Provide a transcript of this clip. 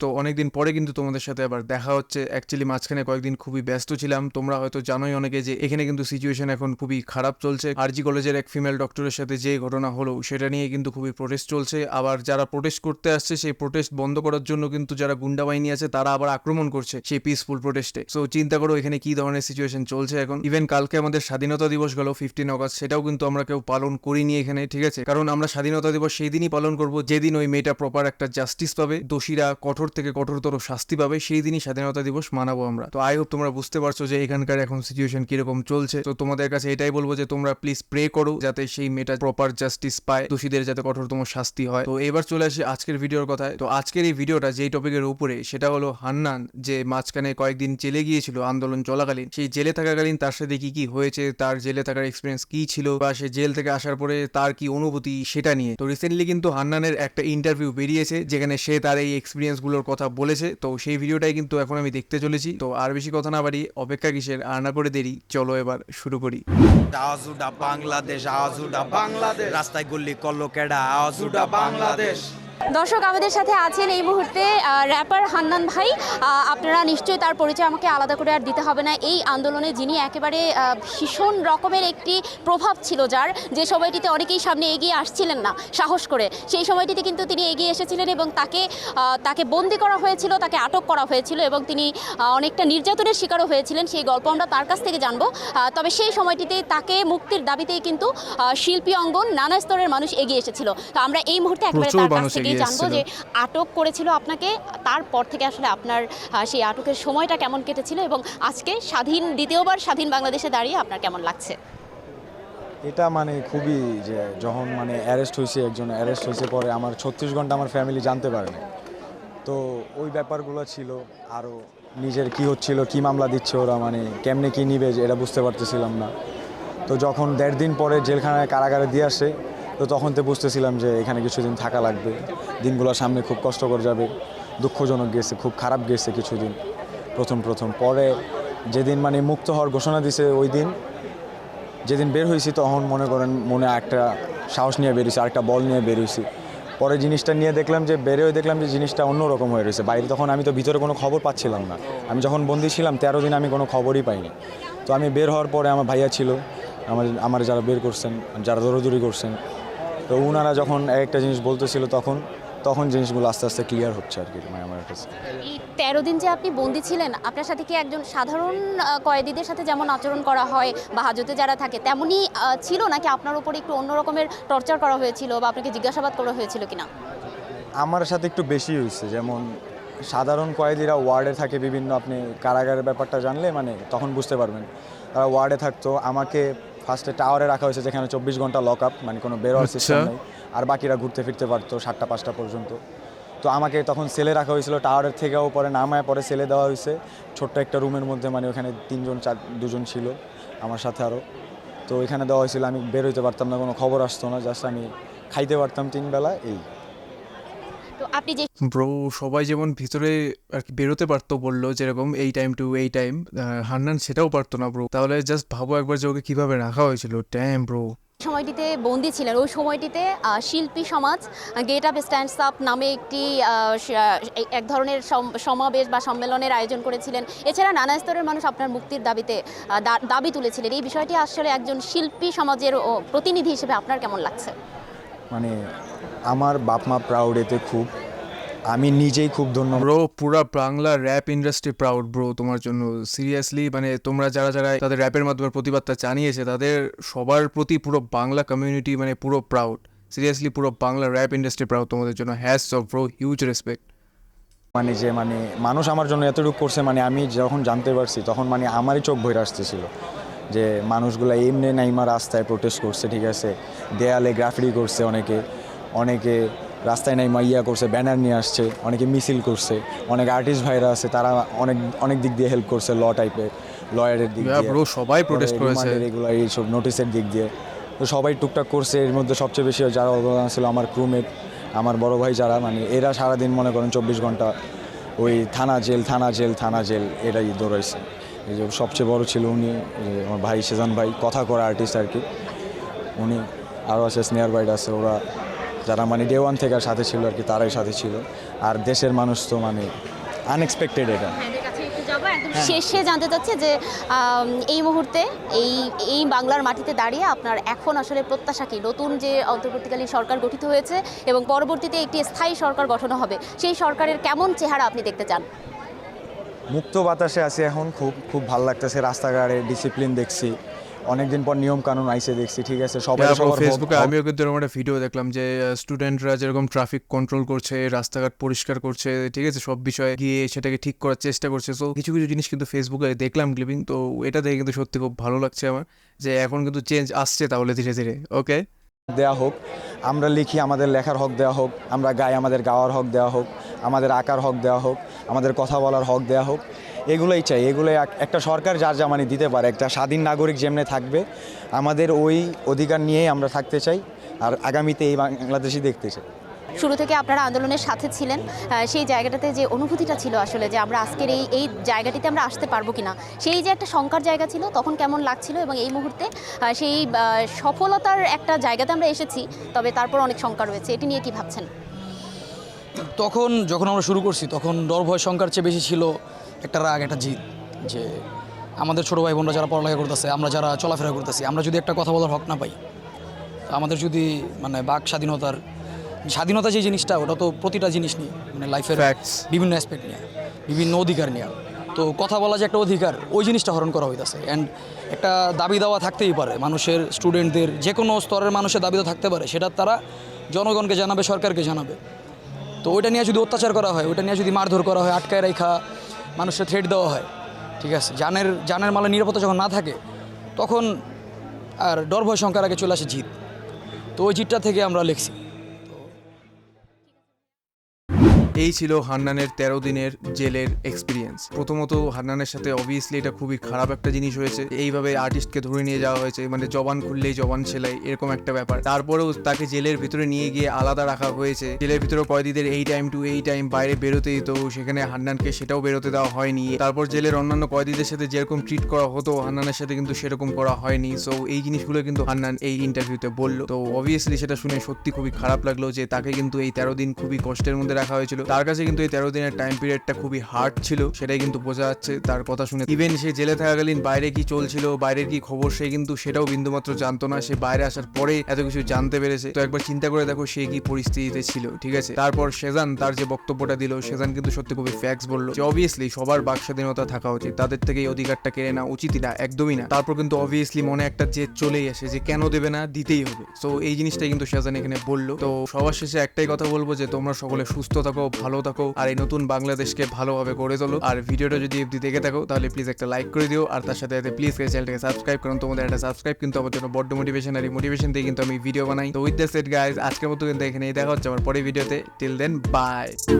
তো অনেকদিন পরে কিন্তু তোমাদের সাথে আবার দেখা হচ্ছে। অ্যাকচুয়ালি মাঝখানে কয়েকদিন খুবই ব্যস্ত ছিলাম, তোমরা হয়তো জানোই অনেকে যে এখানে কিন্তু সিচুয়েশন এখন খুবই খারাপ চলছে। আরজি কলেজের এক ফিমেল ডক্টরের সাথে যে ঘটনা হলো সেটা নিয়ে কিন্তু খুবই প্রোটেস্ট চলছে। আবার যারা প্রোটেস্ট করতে আসছে সেই প্রোটেস্ট বন্ধ করার জন্য কিন্তু যারা গুন্ডা বাহিনী আছে তারা আবার আক্রমণ করছে সেই পিসফুল প্রোটেস্টে। সো চিন্তা করো এখানে কি ধরনের সিচুয়েশন চলছে এখন। ইভেন কালকে আমাদের স্বাধীনতা দিবস গেল 15 অগস্ট, সেটাও কিন্তু আমরা কেউ পালন করিনি এখানে, ঠিক আছে? কারণ আমরা স্বাধীনতা দিবস সেই দিনই পালন করব যেদিন ওই মেয়েটা প্রপার একটা জাস্টিস পাবে, দোষীরা কঠোর থেকে কঠোরতর শাস্তি পাবে, সেই দিনই স্বাধীনতা দিবস মানাবো আমরা। তো আই হোপ তোমরা বুঝতে পারছো যে এখানকার এখন সিচুয়েশন কিরকম চলছে। তো তোমাদের কাছে এটাই বলবো যে তোমরা প্লিজ প্রে করো যাতে সেই মেয়েটা প্রপার জাস্টিস পায়, দোষীদের যাতে কঠোরতম শাস্তি হয়। তো এবার চলে আসি আজকের ভিডিওর কথায়। তো আজকের এই ভিডিওটা যেই টপিকের উপরে সেটা হলো হান্নান, যে মাঝখানে কয়েকদিন জেলে গিয়েছিল আন্দোলন চলাকালীন। সেই জেলে থাকাকালীন তার সাথে কি কি হয়েছে, তার জেলে থাকার এক্সপিরিয়েন্স কি ছিল, বা সে জেল থেকে আসার পরে তার কি অনুভূতি সেটা নিয়ে। তো রিসেন্টলি কিন্তু হান্নানের একটা ইন্টারভিউ বেরিয়েছে যেখানে সে তার এই এক্সপিরিয়েন্স গুলোর কথা বলেছে। তো সেই ভিডিওটাই কিন্তু এখন আমি দেখতে চলেছি। তো আর বেশি কথা না বাড়ি, অপেক্ষা কিসের, আর না করে দেরি, চলো এবার শুরু করি। আওয়াজুডা বাংলাদেশ, আওয়াজুডা বাংলাদেশ, রাস্তায় গুল্লি করলো কেডা, আওয়াজুডা বাংলাদেশ। দর্শক আমাদের সাথে আছেন এই মুহূর্তে র্যাপার হান্নান ভাই। আপনারা নিশ্চয়ই তার পরিচয় আমাকে আলাদা করে আর দিতে হবে না। এই আন্দোলনে যিনি একেবারে ভীষণ রকমের একটি প্রভাব ছিল, যার যে সময়টিতে অনেকেই সামনে এগিয়ে আসছিলেন না সাহস করে, সেই সময়টিতে কিন্তু তিনি এগিয়ে এসেছিলেন এবং তাকে বন্দি করা হয়েছিল, তাকে আটক করা হয়েছিল এবং তিনি অনেকটা নির্যাতনের শিকারও হয়েছিলেন। সেই গল্প আমরা তার কাছ থেকে জানবো। তবে সেই সময়টিতে তাকে মুক্তির দাবিতেই কিন্তু শিল্পী অঙ্গন নানা স্তরের মানুষ এগিয়ে এসেছিল। তো আমরা এই মুহূর্তে একেবারে তার কাছ থেকে জানবো যে আটক করেছিল আপনাকে, তারপর থেকে আসলে আপনার সেই আটকের সময়টা কেমন কেটেছিল এবং আজকে দ্বিতীয়বার স্বাধীন বাংলাদেশে দাঁড়িয়ে আপনার কেমন লাগছে। এটা মানে খুবই, যে যখন মানে একজন অ্যারেস্ট হয়েছে পরে আমার 36 ঘন্টা আমার ফ্যামিলি জানতে পারে না। তো ওই ব্যাপারগুলো ছিল, আরও নিজের কি হচ্ছিল, কি মামলা দিচ্ছে ওরা, মানে কেমনে কি নিবে এটা বুঝতে পারতেছিলাম না। তো যখন 1.5 দিন পরে জেলখানায় কারাগারে দিয়ে আসে, তো তখন তো বুঝতেছিলাম যে এখানে কিছুদিন থাকা লাগবে, দিনগুলো সামনে খুব কষ্টকর যাবে, দুঃখজনক গেছে, খুব খারাপ গেছে কিছুদিন প্রথম। পরে যেদিন মানে মুক্ত হওয়ার ঘোষণা দিছে, ওই দিন যেদিন বের হয়েছি তখন মনে করেন মনে একটা সাহস নিয়ে বেরিয়েছি, আরেকটা বল নিয়ে বেরিয়েছি। পরে জিনিসটা নিয়ে দেখলাম যে দেখলাম যে জিনিসটা অন্যরকম হয়ে রয়েছে বাইরে। তখন আমি তো ভিতরে কোনো খবর পাচ্ছিলাম না। আমি যখন বন্দি ছিলাম 13 দিন আমি কোনো খবরই পাইনি। তো আমি বের হওয়ার পরে আমার ভাইয়া ছিল, আমার যারা বের করছেন, যারা দৌড়াদৌড়ি করছেন, তো ওনারা যখন একটা জিনিস বলতেছিল তখন জিনিসগুলো আস্তে আস্তে ক্লিয়ার হচ্ছে আর কি আমার কাছে। এই 13 দিন যে আপনি বন্দী ছিলেন, আপনার সাথে কি একজন সাধারণ কয়েদিদের সাথে যেমন আচরণ করা হয় বা হাজতে যারা থাকে তেমনই ছিল, নাকি আপনার উপর একটু অন্য রকমের টর্চার করা হয়েছিল বা আপনাকে জিজ্ঞাসাবাদ করা হয়েছিল কিনা? আমার সাথে একটু বেশি হয়েছে। যেমন সাধারণ কয়েদিরা ওয়ার্ডে থাকে বিভিন্ন, আপনি কারাগারের ব্যাপারটা জানলে মানে তখন বুঝতে পারবেন। তারা ওয়ার্ডে থাকতো, আমাকে ফার্স্টে টাওয়ারে রাখা হয়েছে যেখানে 24 ঘন্টা লক আপ, মানে কোনো বেরোয়ার সিস্টেম নেই, আর বাকিরা ঘুরতে ফিরতে পারতো 7টা 5টা পর্যন্ত। তো আমাকে তখন সেলে রাখা হয়েছিল, টাওয়ারের থেকেও পরে নামায় পরে সেলে দেওয়া হয়েছে ছোট্ট একটা রুমের মধ্যে, মানে ওখানে 2জন ছিল আমার সাথে আরও। তো ওইখানে দেওয়া হয়েছিল, আমি বের হইতে পারতাম না, কোনো খবর আসতো না, জাস্ট আমি খাইতে পারতাম 3 বেলা এই। তো আপনি যে ব্রো সবাই যেমন ভিতরে আর কি বেরোতে পারতো বললো, যেরকম এই টাইম টু এই টাইম, হান্নান সেটাও পারতো না ব্রো। তাহলে জাস্ট ভাবো একবার যে ওকে কিভাবে রাখা হয়েছিল। Damn bro. সময়টিতে বন্দী ছিলেন, ওই সময়টিতে শিল্পী সমাজ গেট আপ স্ট্যান্ডস আপ নামে এক ধরনের সমাবেশ বা সম্মেলনের আয়োজন করেছিলেন। এছাড়া নানা স্তরের মানুষ আপনার মুক্তির দাবি তুলেছিলেন। এই বিষয়টি আসলে একজন শিল্পী সমাজের প্রতিনিধি হিসেবে আপনার কেমন লাগছে? মানে আমার বাপ মা প্রাউড এতে খুব, আমি নিজেই খুব ধন্যবাদ ব্রো। পুরা Bangla rap industry proud bro তোমার জন্য, সিরিয়াসলি। মানে তোমরা যারা তাদের র্যাপের মাধ্যমে প্রতিবাদটা জানিয়েছে তাদের সবার প্রতি পুরো বাংলা কমিউনিটি মানে পুরো প্রাউড। সিরিয়াসলি পুরো বাংলা র্যাপ ইন্ডাস্ট্রি প্রাউড তোমাদের জন্য। Hats off bro, huge respect. মানে যে মানে মানুষ আমার জন্য এতটুকু করছে, মানে আমি যখন জানতে পারছি তখন মানে আমারই চোখ ভরে আসতেছিল যে মানুষগুলো এমনি নাইমা রাস্তায় প্রোটেস্ট করছে, ঠিক আছে, দেয়ালে গ্রাফিটি করছে, অনেকে রাস্তায় নাইমা করছে, ব্যানার নিয়ে আসছে, অনেকে মিছিল করছে, অনেক আর্টিস্ট ভাইরা আছে তারা অনেক দিক দিয়ে হেল্প করছে, লয়ারের দিক দিয়ে, সবাই প্রোটেস্ট করেছে, রেগুলার এইসব নোটিশের দিক দিয়ে। তো সবাই টুকটাক করছে। এর মধ্যে সবচেয়ে বেশি যারা অবদান ছিল আমার ক্রুমেট, আমার বড় ভাই যারা, মানে এরা সারাদিন মনে করেন 24 ঘন্টা ওই থানা জেল এটাই দৌড়াইছে। এই যে সবচেয়ে বড় ছিল উনি, আমার ভাই সেজান ভাই, কথা করা আর্টিস্ট আর কি উনি, আরও আছে স্নেহার ভাইটা আছে, ওরা যারা মানে ডে ওয়ান থেকে সাথে ছিল আর কি, তারাই সাথে ছিল। আর দেশের মানুষ তো মানে আনএক্সপেক্টেড এটা। ভাইদের কাছে একটু যাবো একদম শেষে জানতে চাচ্ছি যে এই মুহূর্তে এই বাংলার মাটিতে দাঁড়িয়ে আপনার এখন আসলে প্রত্যাশা কি? নতুন যে অন্তর্বর্তীকালীন সরকার গঠিত হয়েছে এবং পরবর্তীতে একটি স্থায়ী সরকার গঠন হবে, সেই সরকারের কেমন চেহারা আপনি দেখতে চান? মুক্ত বাতাসে আছি এখন, খুব খুব ভালো লাগতেছে। রাস্তাঘাটে ডিসিপ্লিন দেখছি, অনেকদিন পর নিয়ম কানুন আইসে দেখছি, ঠিক আছে। সবাই ফেসবুকে আমিও কিন্তু এরকম একটা ভিডিও দেখলাম যে স্টুডেন্টরা যেরকম ট্রাফিক কন্ট্রোল করছে, রাস্তাঘাট পরিষ্কার করছে, ঠিক আছে, সব বিষয়ে গিয়ে সেটাকে ঠিক করার চেষ্টা করছে। সো কিছু কিছু জিনিস কিন্তু ফেসবুকে দেখলাম ক্লিপিং, তো এটা দেখে কিন্তু সত্যি খুব ভালো লাগছে আমার, যে এখন কিন্তু চেঞ্জ আসছে তাহলে ধীরে ধীরে। ওকে, দেওয়া হোক, আমরা লিখি আমাদের লেখার হক দেওয়া হোক, আমরা গাই আমাদের গাওয়ার হক দেওয়া হোক, আমাদের আঁকার হক দেওয়া হোক, আমাদের কথা বলার হক দেওয়া হোক। এগুলোই চাই, এগুলোই একটা সরকার যার জামানি দিতে পারে। একটা স্বাধীন নাগরিক যেমনি থাকবে, আমাদের ওই অধিকার নিয়েই আমরা থাকতে চাই, আর আগামীতে এই বাংলাদেশই দেখতে চাই। শুরু থেকে আপনারা আন্দোলনের সাথে ছিলেন, সেই জায়গাটাতে যে অনুভূতিটা ছিল আসলে যে আমরা আজকের এই জায়গাটিতে আমরা আসতে পারবো কিনা, সেই যে একটা শঙ্কার জায়গা ছিল তখন কেমন লাগছিল, এবং এই মুহূর্তে সেই সফলতার একটা জায়গাতে আমরা এসেছি, তবে তারপর অনেক শঙ্কা রয়েছে, এটি নিয়ে কি ভাবছেন? তখন যখন আমরা শুরু করছি তখন ডর ভয় শঙ্কার চেয়ে বেশি ছিল একটা রাগ, একটা জিদ, যে আমাদের ছোটো ভাই বোনরা যারা পড়ালেখা করতেছে, আমরা যারা চলাফেরা করতেছি, আমরা যদি একটা কথা বলার হক না পাই, আমাদের যদি মানে বাক স্বাধীনতা যে জিনিসটা, ওটা তো প্রতিটা জিনিস নিয়ে, মানে লাইফের Facts. বিভিন্ন অ্যাসপেক্ট নিয়ে, বিভিন্ন অধিকার নিয়ে। তো কথা বলা যে একটা অধিকার, ওই জিনিসটা হরণ করা হইতেছে। অ্যান্ড একটা দাবি দেওয়া থাকতেই পারে মানুষের, স্টুডেন্টদের, যে কোনো স্তরের মানুষের দাবি তো থাকতে পারে, সেটা তারা জনগণকে জানাবে, সরকারকে জানাবে। তো ওইটা নিয়ে যদি অত্যাচার করা হয়, ওইটা নিয়ে যদি মারধর করা হয়, আটকায় রাখা, মানুষের থ্রেট দেওয়া হয়, ঠিক আছে, জানের মালের নিরাপত্তা যখন না থাকে, তখন আর ডর ভয় শঙ্কার আগে চলে আসে জিত। তো ওই জিতটা থেকে আমরা লিখছি। এই ছিল হান্নানের 13 দিনের জেলের এক্সপিরিয়েন্স। প্রথমত হান্নানের সাথে অবভিয়াসলি এটা খুবই খারাপ একটা জিনিস হয়েছে, এইভাবে আর্টিস্টকে ধরে নিয়ে যাওয়া হয়েছে, মানে জবান খুললেই জবান সেলাই, এরকম একটা ব্যাপার। তারপরেও তাকে জেলের ভিতরে নিয়ে গিয়ে আলাদা রাখা হয়েছে। জেলের ভিতরে কয়েদিদের এই টাইম টু এই টাইম বাইরে বেরোতে দিত, সেখানে হান্নানকে সেটাও বেরোতে দেওয়া হয়নি। তারপর জেলের অন্যান্য কয়েদিদের সাথে যেরকম ট্রিট করা হতো, হান্নানের সাথে কিন্তু সেরকম করা হয়নি। সো এই জিনিসগুলো কিন্তু হান্নান এই ইন্টারভিউতে বললো। তো অবভিয়াসলি সেটা শুনে সত্যি খুবই খারাপ লাগলো যে তাকে কিন্তু এই 13 দিন খুবই কষ্টের মধ্যে রাখা হয়েছিল। তার কাছে কিন্তু এই 13 দিনের টাইম পিরিয়ডটা খুবই হার্ড ছিল, সেটাই কিন্তু বোঝা যাচ্ছে তার কথা শুনে। ইভেন সে জেলে থাকাকালীন বাইরে কি চলছিল, বাইরের কি খবর, সে কিন্তু সেটাও বিন্দুমাত্র জানতো না। সে বাইরে আসার পরে এত কিছু জানতে পেরেছে। তো একবার চিন্তা করে দেখো সে কি পরিস্থিতিতে ছিল, ঠিক আছে। তারপর সেজান তার যে বক্তব্যটা দিল, সেজান কিন্তু সত্যি খুবই ফ্যাক্টস বললো যে অবভিয়াসলি সবার বাক স্বাধীনতা থাকা উচিত, তাদের থেকে এই অধিকারটা কেড়ে নেওয়া উচিতই না, একদমই না। তারপর কিন্তু অবভিয়াসলি মনে একটা জেদ চলেই আসে যে কেন দেবে না, দিতেই হবে। সো এই জিনিসটাই কিন্তু সেজান এখানে বললো। তো সবার শেষে একটাই কথা বলবো যে তোমরা সকলে সুস্থ থাকো, ভালো থাকো, আর এই নতুন বাংলাদেশকে ভালোভাবে গড়ে তোলো। আর ভিডিওটা যদি এফডি দেখে থাকো তাহলে প্লিজ একটা লাইক করে দিও, আর তার সাথে প্লিজ চ্যানেলটাকে সাবস্ক্রাইব করুন। তোমাদের একটা সাবস্ক্রাইব কিন্তু আমার জন্য বড্ড মোটিভেশন, আর এই মোটিভেশন দিয়ে কিন্তু আমি ভিডিও বানাই। তো উইথ দ্যাট সেড গাইজ, আজকের মতো কিন্তু এখানেই দেখা হচ্ছে আমার পরের ভিডিওতে। Till then, by.